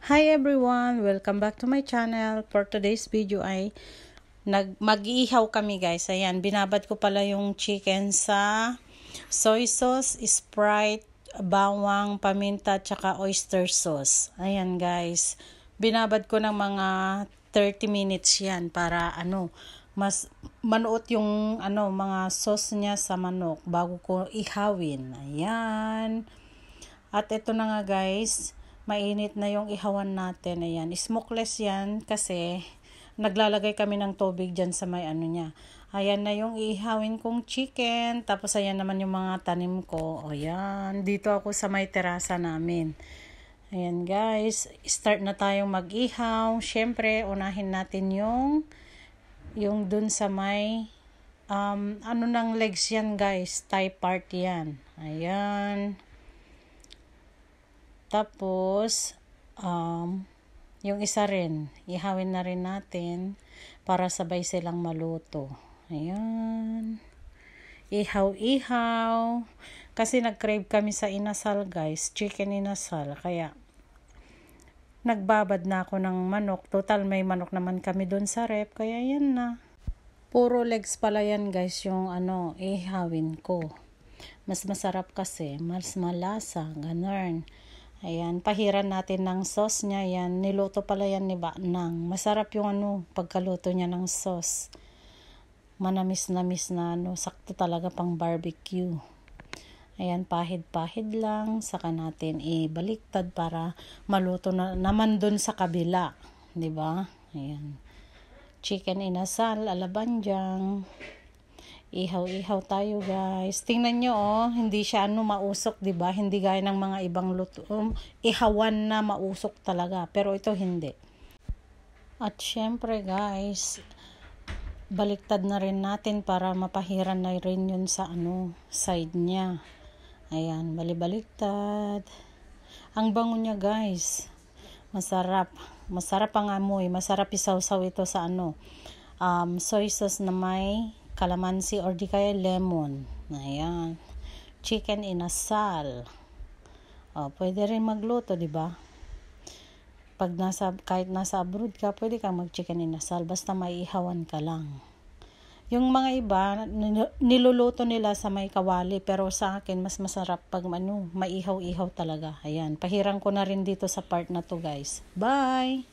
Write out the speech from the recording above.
Hi everyone! Welcome back to my channel. For today's video ay mag-iihaw kami guys. Ayan, binabad ko pala yung chicken sa soy sauce, Sprite, bawang, paminta, tsaka oyster sauce. Ayan guys, binabad ko ng mga 30 minutes yan para mas manuot yung mga sauce niya sa manok bago ko ihawin. Ayan. At ito na nga guys, mainit na yung ihawan natin. Ayan, smokeless yan kasi naglalagay kami ng tubig dyan sa may niya. Ayan na yung ihawin kong chicken. Tapos ayan naman yung mga tanim ko. Ayan, dito ako sa may terasa namin. Ayan guys, start na tayong mag-ihaw. Syempre, unahin natin yung dun sa may ng legs yan guys, thigh part yan. Ayan. Tapos, yung isa rin, ihawin na rin natin para sabay silang maluto. Ayan. Ihaw-ihaw. Kasi nag-crave kami sa inasal guys, chicken inasal. Kaya, nagbabad na ako ng manok. Total, may manok naman kami dun sa rep. Kaya yan na. Puro legs pala yan guys, yung ihawin ko. Mas masarap kasi, mas malasa, ganun. Ayan, pahiran natin ng sauce niya. Yan, niluto pala yan ni Baknang. Masarap yung pagkaluto niya ng sauce. Manamis-namis na sakto talaga pang barbecue. Ayan, pahid-pahid lang. Saka natin ibaliktad para maluto na naman dun sa kabila. 'Di ba? Ayan. Chicken inasal, alabanjang. Ihaw-ihaw tayo guys. Tingnan nyo hindi siya mausok, 'di ba? Hindi gaya ng mga ibang luto. Ihawan na mausok talaga, pero ito hindi. At syempre guys, baliktad na rin natin para mapahiran na rin yun sa side niya. Ayan, balibaliktad. Ang bango niya guys. Masarap. Masarap ang amoy. Masarap isawsaw ito sa soy sauce na may kalamansi or di kaya lemon. Ayan. Chicken inasal. Pwede rin magluto, di ba? Kahit nasa abroad ka, pwede kang mag-chicken inasal basta maiihawan ka lang. Yung mga iba, niluluto nila sa may kawali, pero sa akin mas masarap pag maihaw-ihaw talaga. Ayan, pahiran ko na rin dito sa part na to guys. Bye!